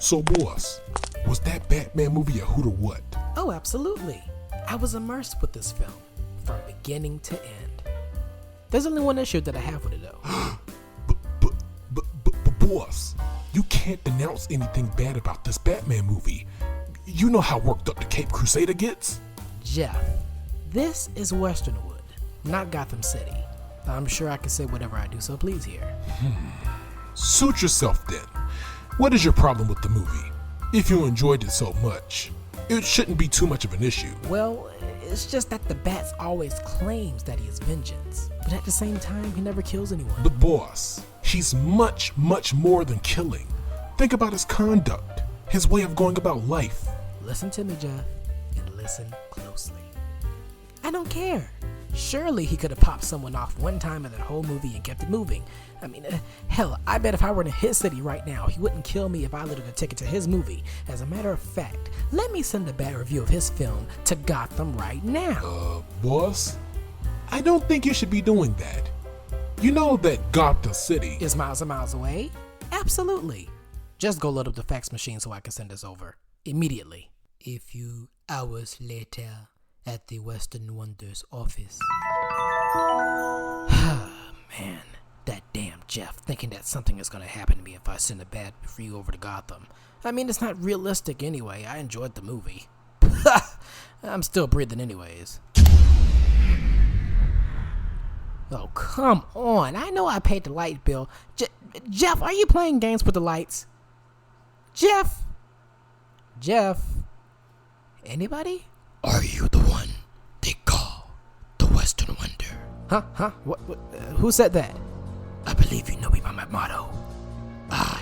So boss, was that Batman movie a hoot or what? Oh, absolutely. I was immersed with this film from beginning to end. There's only one issue that I have with it though. But boss, you can't announce anything bad about this Batman movie. You know how worked up the Cape Crusader gets? Jeff, this is Westernwood, not Gotham City. I'm sure I can say whatever I do, so please hear. Suit yourself then. What is your problem with the movie? If you enjoyed it so much, it shouldn't be too much of an issue. Well, it's just that the Bats always claims that he is vengeance, but at the same time, he never kills anyone. But boss, he's much more than killing. Think about his conduct, his way of going about life. Listen to me, Jeff, and listen closely. I don't care. Surely he could have popped someone off one time in that whole movie and kept it moving. I mean, hell, I bet if I were in his city right now, he wouldn't kill me if I looted a ticket to his movie. As a matter of fact, let me send a bad review of his film to Gotham right now. Boss, I don't think you should be doing that. You know that Gotham City is miles and miles away? Absolutely. Just go load up the fax machine so I can send this over immediately. A few hours later, at the Western Wonders office. Man, that damn Jeff thinking that something is gonna happen to me if I send a bad review over to Gotham. I mean, it's not realistic anyway. I enjoyed the movie. I'm still breathing anyways. Oh, come on. I know I paid the light bill. Jeff, are you playing games with the lights? Jeff? Anybody? Are you the one they call the Western Wonder? Huh? What? Who said that? I believe you know me by my motto. I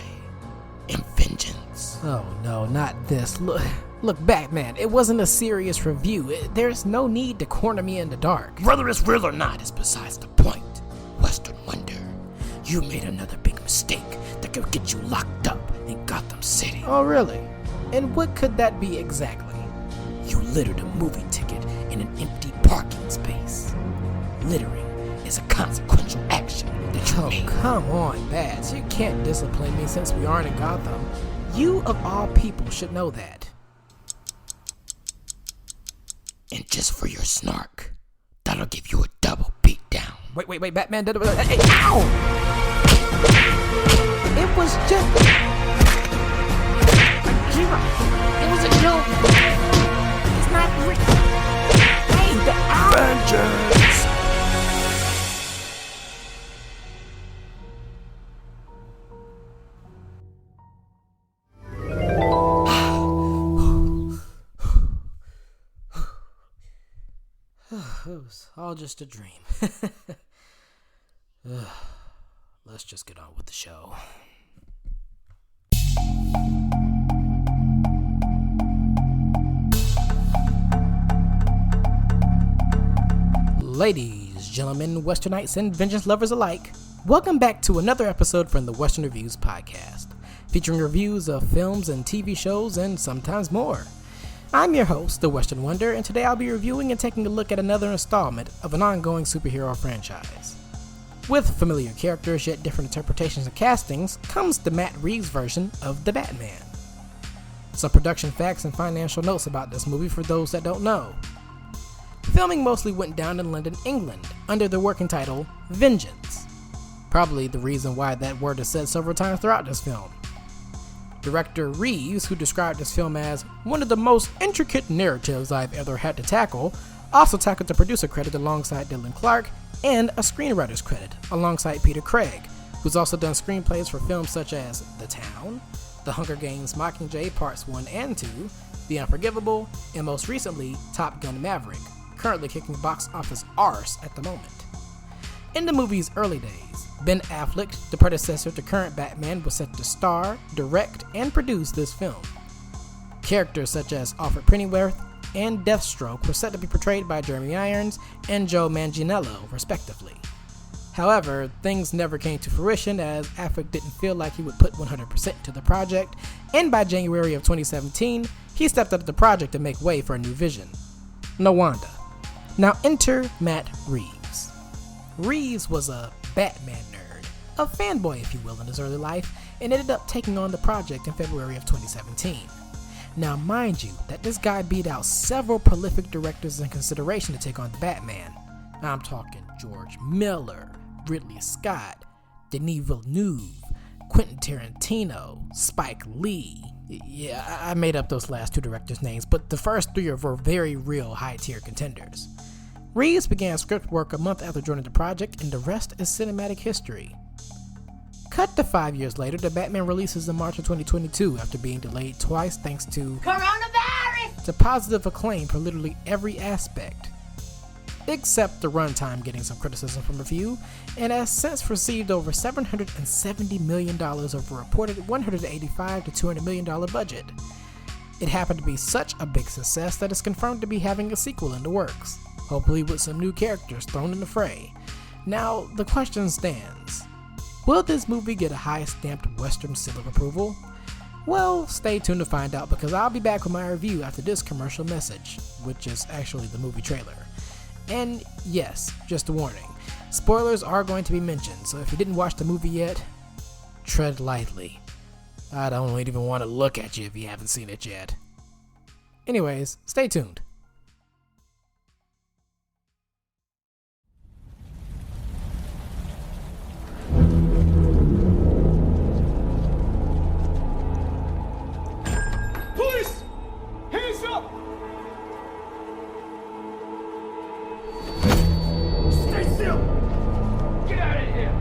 am vengeance. Oh no, not this. Look, Batman, it wasn't a serious review. There's no need to corner me in the dark. Whether it's real or not is besides the point. Western Wonder, you made another big mistake that could get you locked up in Gotham City. Oh really? And what could that be exactly? You littered a movie ticket in an empty parking space. Littering is a consequential action that you made. Come on, Bats. You can't discipline me since we aren't in Gotham. You, of all people, should know that. And just for your snark, that'll give you a double beatdown. Wait, Batman. Hey, ow! It was just... It was a joke. Not real. Hey, the vengeance. It was all just a dream. Let's just get on with the show. Ladies, gentlemen, Westernites, and vengeance lovers alike, welcome back to another episode from the Western Reviews podcast, featuring reviews of films and TV shows and sometimes more. I'm your host, the Western Wonder, and today I'll be reviewing and taking a look at another installment of an ongoing superhero franchise. With familiar characters yet different interpretations and castings comes the Matt Reeves version of The Batman. Some production facts and financial notes about this movie for those that don't know. Filming mostly went down in London, England, under the working title Vengeance. Probably the reason why that word is said several times throughout this film. Director Reeves, who described this film as one of the most intricate narratives I've ever had to tackle, also tackled the producer credit alongside Dylan Clark and a screenwriter's credit alongside Peter Craig, who's also done screenplays for films such as The Town, The Hunger Games Mockingjay Parts 1 and 2, The Unforgivable, and most recently, Top Gun Maverick, currently kicking box office arse at the moment. In the movie's early days, Ben Affleck, the predecessor to current Batman, was set to star, direct, and produce this film. Characters such as Alfred Pennyworth and Deathstroke were set to be portrayed by Jeremy Irons and Joe Manganiello, respectively. However, things never came to fruition as Affleck didn't feel like he would put 100% to the project, and by January of 2017, he stepped out of the project to make way for a new vision. Nawanda. Now enter Matt Reeves. Reeves was a Batman nerd, a fanboy if you will in his early life, and ended up taking on the project in February of 2017. Now mind you that this guy beat out several prolific directors in consideration to take on the Batman. I'm talking George Miller, Ridley Scott, Denis Villeneuve, Quentin Tarantino, Spike Lee. Yeah, I made up those last two directors' names, but the first three were very real high-tier contenders. Reeves began script work a month after joining the project, and the rest is cinematic history. Cut to 5 years later, the Batman releases in March of 2022 after being delayed twice thanks to coronavirus to positive acclaim for literally every aspect, except the runtime getting some criticism from a few, and has since received over $770 million over a reported $185 to $200 million budget. It happened to be such a big success that it's confirmed to be having a sequel in the works, hopefully with some new characters thrown in the fray. Now, the question stands. Will this movie get a high-stamped Western seal of approval? Well, stay tuned to find out because I'll be back with my review after this commercial message, which is actually the movie trailer. And yes, just a warning, spoilers are going to be mentioned, so if you didn't watch the movie yet, tread lightly. I don't even want to look at you if you haven't seen it yet. Anyways, stay tuned. Police! Hands up! Stay still! Get out of here!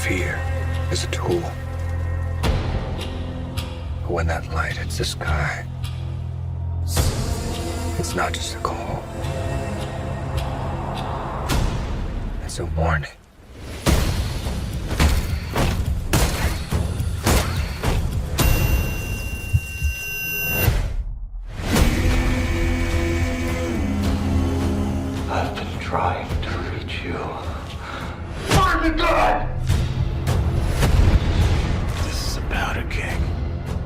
Fear is a tool. But when that light hits the sky, it's not just a call. It's a warning. I've been trying to reach you. Find the gun! This is about a king,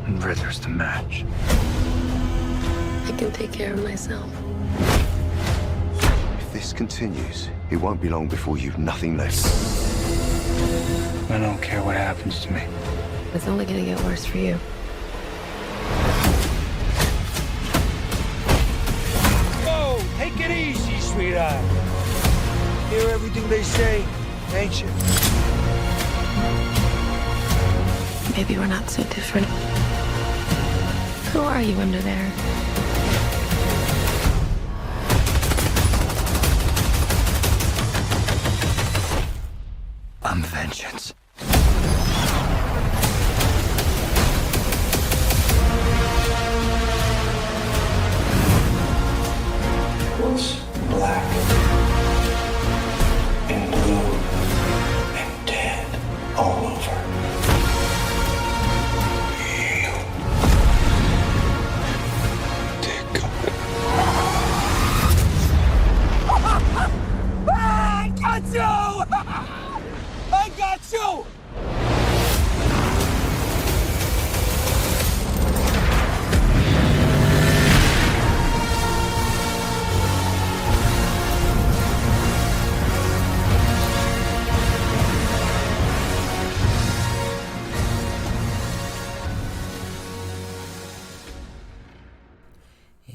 and Ritter's the match. I can take care of myself. If this continues, it won't be long before you've nothing left. I don't care what happens to me. It's only gonna get worse for you. Whoa, take it easy, sweetheart. Hear everything they say, ain't you? Maybe we're not so different. Who are you under there? I'm vengeance. What's black and blue and dead all over? You take cover. I got you! I got you!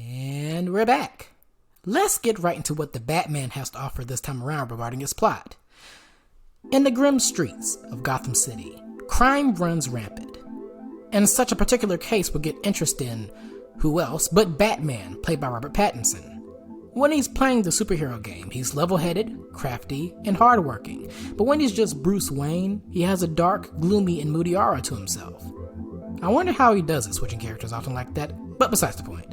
And we're back. Let's get right into what the Batman has to offer this time around regarding its plot. In the grim streets of Gotham City, crime runs rampant. And such a particular case will get interest in who else but Batman, played by Robert Pattinson. When he's playing the superhero game, he's level-headed, crafty, and hardworking. But when he's just Bruce Wayne, he has a dark, gloomy, and moody aura to himself. I wonder how he does it, switching characters often like that, but besides the point.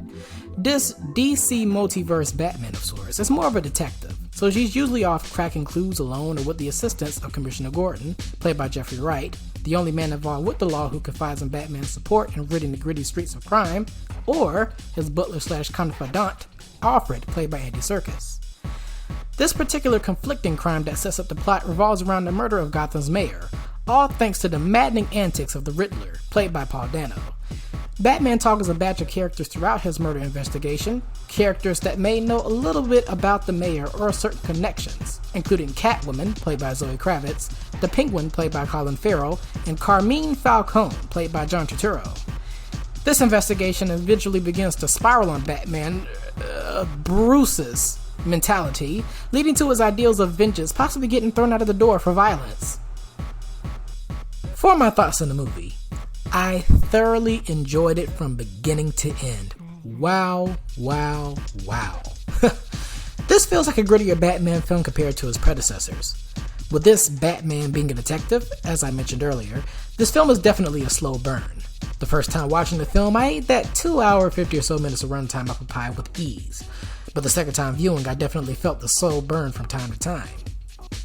This DC multiverse Batman of sorts is more of a detective, so she's usually off cracking clues alone or with the assistance of Commissioner Gordon, played by Jeffrey Wright, the only man involved with the law who confides in Batman's support in ridding the gritty streets of crime, or his butler/confidant, Alfred, played by Andy Serkis. This particular conflicting crime that sets up the plot revolves around the murder of Gotham's mayor, all thanks to the maddening antics of the Riddler, played by Paul Dano. Batman targets a batch of characters throughout his murder investigation, characters that may know a little bit about the mayor or certain connections, including Catwoman, played by Zoe Kravitz, the Penguin, played by Colin Farrell, and Carmine Falcone, played by John Turturro. This investigation eventually begins to spiral on Batman, Bruce's mentality, leading to his ideals of vengeance possibly getting thrown out of the door for violence. For my thoughts on the movie, I thoroughly enjoyed it from beginning to end. Wow, wow, wow. This feels like a grittier Batman film compared to his predecessors. With this Batman being a detective, as I mentioned earlier, this film is definitely a slow burn. The first time watching the film, I ate that 2 hour, 50 or so minutes of runtime apple pie with ease. But the second time viewing, I definitely felt the slow burn from time to time.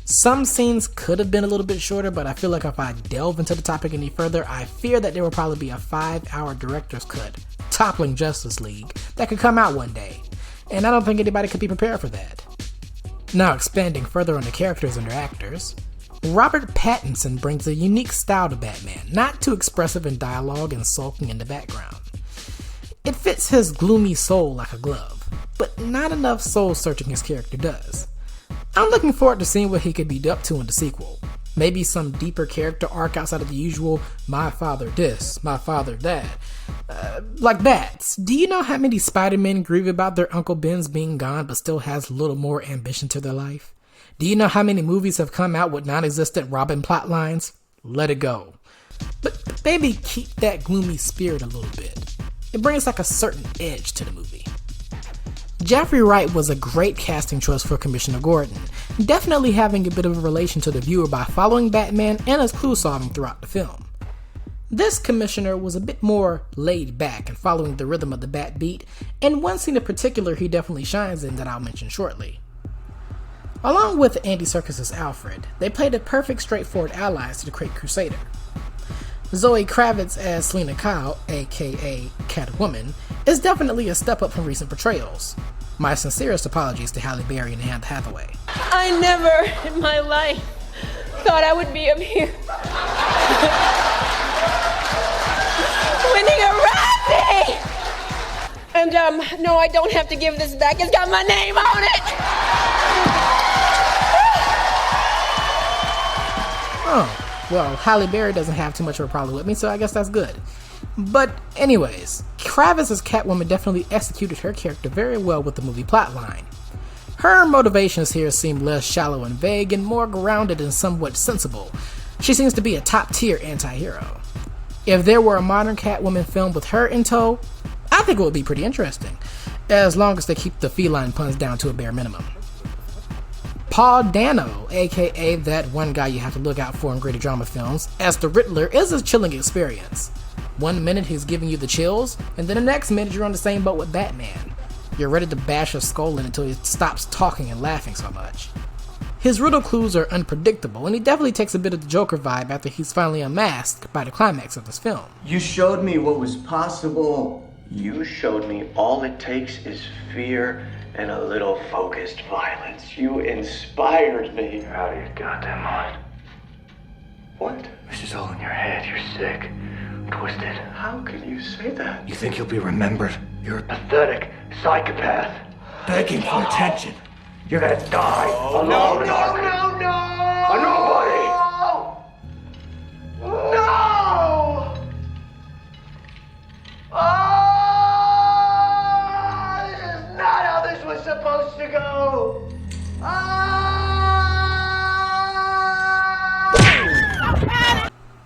Some scenes could have been a little bit shorter, but I feel like if I delve into the topic any further, I fear that there will probably be a 5-hour director's cut, toppling Justice League, that could come out one day. And I don't think anybody could be prepared for that. Now expanding further on the characters and their actors, Robert Pattinson brings a unique style to Batman, not too expressive in dialogue and sulking in the background. It fits his gloomy soul like a glove, but not enough soul searching his character does. I'm looking forward to seeing what he could be up to in the sequel. Maybe some deeper character arc outside of the usual, my father this, my father that. Like Bats, do you know how many Spider-Men grieve about their Uncle Ben's being gone but still has a little more ambition to their life? Do you know how many movies have come out with non-existent Robin plot lines? Let it go. But maybe keep that gloomy spirit a little bit. It brings like a certain edge to the movie. Jeffrey Wright was a great casting choice for Commissioner Gordon, definitely having a bit of a relation to the viewer by following Batman and his clue solving throughout the film. This commissioner was a bit more laid back and following the rhythm of the Bat beat, and one scene in particular he definitely shines in that I'll mention shortly. Along with Andy Serkis' Alfred, they played the perfect straightforward allies to the Great Crusader. Zoe Kravitz as Selina Kyle, aka Catwoman, is definitely a step up from recent portrayals. My sincerest apologies to Halle Berry and Anne Hathaway. I never in my life thought I would be up here winning a Razzie! And no, I don't have to give this back. It's got my name on it! Oh. Well, Halle Berry doesn't have too much of a problem with me, so I guess that's good. But anyways, Kravitz's Catwoman definitely executed her character very well with the movie plotline. Her motivations here seem less shallow and vague and more grounded and somewhat sensible. She seems to be a top-tier anti-hero. If there were a modern Catwoman film with her in tow, I think it would be pretty interesting, as long as they keep the feline puns down to a bare minimum. Paul Dano, aka that one guy you have to look out for in gritty drama films, as the Riddler is a chilling experience. One minute he's giving you the chills, and then the next minute you're on the same boat with Batman. You're ready to bash his skull in until he stops talking and laughing so much. His riddle clues are unpredictable, and he definitely takes a bit of the Joker vibe after he's finally unmasked by the climax of this film. You showed me what was possible. You showed me all it takes is fear and a little focused violence. You inspired me. You're out of your goddamn mind. What? This is all in your head. You're sick, twisted. How can you say that? You think you'll be remembered? You're a pathetic psychopath, begging for attention. You're gonna die alone. No! A nobody! No! This is not how this was supposed to go!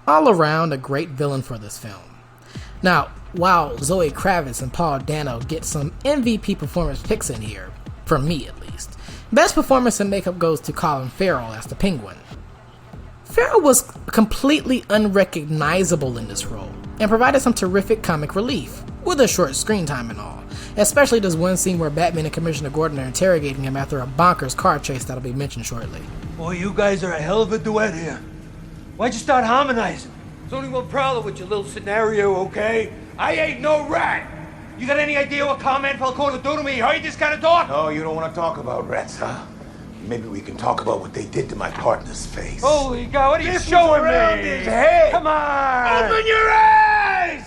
All around, a great villain for this film. Now, while Zoe Kravitz and Paul Dano get some MVP performance picks in here, from me at least, best performance and makeup goes to Colin Farrell as the Penguin. Farrell was completely unrecognizable in this role, and provided some terrific comic relief, with a short screen time and all, especially this one scene where Batman and Commissioner Gordon are interrogating him after a bonkers car chase that'll be mentioned shortly. Boy, you guys are a hell of a duet here. Why'd you start harmonizing? There's only one problem with your little scenario, okay? I ain't no rat! You got any idea what Carmine Falcone do to me? Heard this kind of talk? No, you don't want to talk about rats, huh? Maybe we can talk about what they did to my partner's face. Holy God, what are you This was showing around me? his head. Come on! Open your eyes!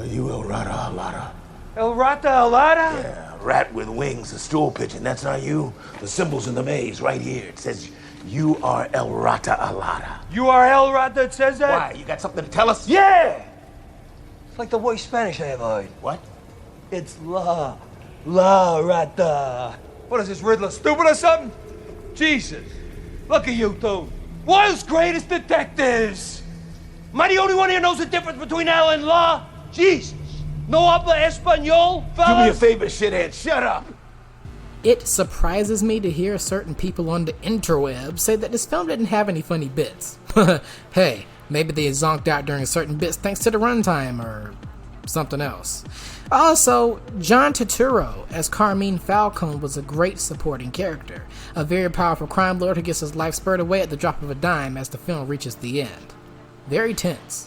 Are you El Rata Alada? El Rata Alada? Yeah, rat with wings, a stool pigeon. That's not you. The symbol's in the maze right here. It says you are El Rata Alada. You are El Rata, it says that? Why? You got something to tell us? Yeah! It's like the worst Spanish I ever heard. What? It's La Rata. What is this, Riddler, stupid or something? Jesus. Look at you two. World's greatest detectives. Am I the only one here knows the difference between L and La? Jesus. No habla español, fellas? Do me a favor, shithead. Shut up. It surprises me to hear certain people on the interwebs say that this film didn't have any funny bits. Hey, maybe they zonked out during certain bits thanks to the runtime or something else. Also, John Turturro as Carmine Falcone was a great supporting character, a very powerful crime lord who gets his life spurred away at the drop of a dime as the film reaches the end. Very tense.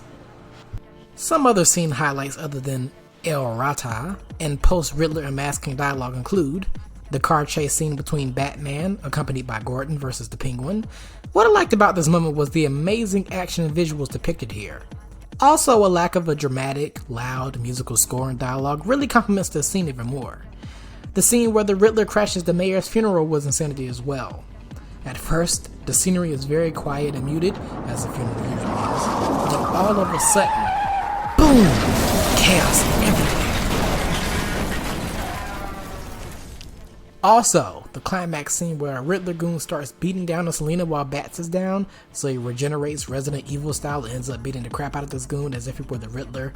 Some other scene highlights other than El Rata and post-Riddler unmasking dialogue include the car chase scene between Batman, accompanied by Gordon, versus the Penguin. What I liked about this moment was the amazing action and visuals depicted here. Also, a lack of a dramatic, loud musical score and dialogue really complements this scene even more. The scene where the Riddler crashes the mayor's funeral was insanity as well. At first, the scenery is very quiet and muted, as the funeral usually is, but all of a sudden, boom! Chaos everywhere. Also, the climax scene where a Riddler goon starts beating down on Selina while Bats is down, so he regenerates Resident Evil style and ends up beating the crap out of this goon as if he were the Riddler.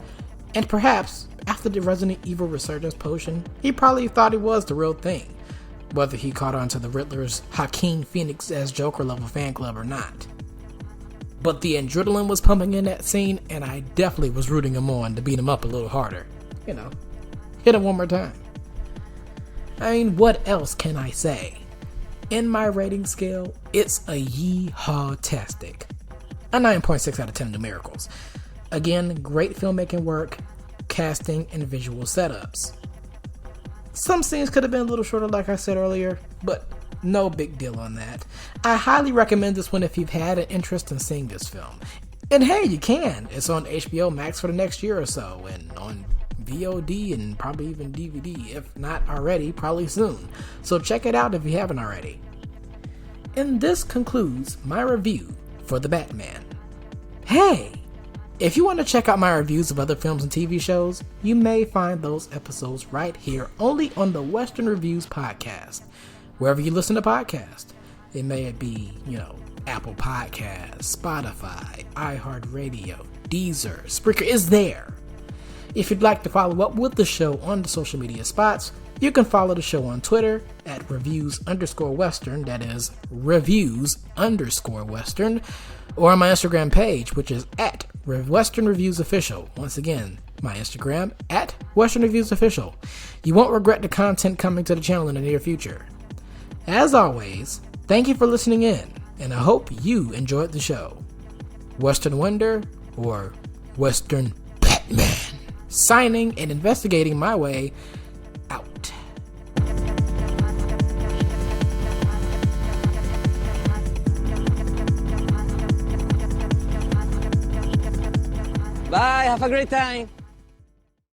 And perhaps, after the Resident Evil Resurgence potion, he probably thought it was the real thing, whether he caught on to the Riddler's Joaquin Phoenix as Joker level fan club or not. But the adrenaline was pumping in that scene, and I definitely was rooting him on to beat him up a little harder. You know, hit him one more time. I mean, what else can I say? In my rating scale, it's a yee-haw-tastic. A 9.6 out of 10 numericals. Again, great filmmaking work, casting, and visual setups. Some scenes could have been a little shorter like I said earlier, but no big deal on that. I highly recommend this one if you've had an interest in seeing this film. And hey, you can! It's on HBO Max for the next year or so, and on VOD and probably even DVD, if not already, probably soon. So check it out if you haven't already. And this concludes my review for The Batman. Hey! If you want to check out my reviews of other films and TV shows, you may find those episodes right here only on the Western Reviews podcast. Wherever you listen to podcasts. It may be, Apple Podcasts, Spotify, iHeartRadio, Deezer, Spreaker is there. If you'd like to follow up with the show on the social media spots, you can follow the show on Twitter at reviews_western, that is reviews_western, or on my Instagram page, which is at Western Reviews Official. Once again, my Instagram at Western Reviews Official. You won't regret the content coming to the channel in the near future. As always, thank you for listening in, and I hope you enjoyed the show. Western Wonder, or Western Batman, signing and investigating my way out. Bye, have a great time.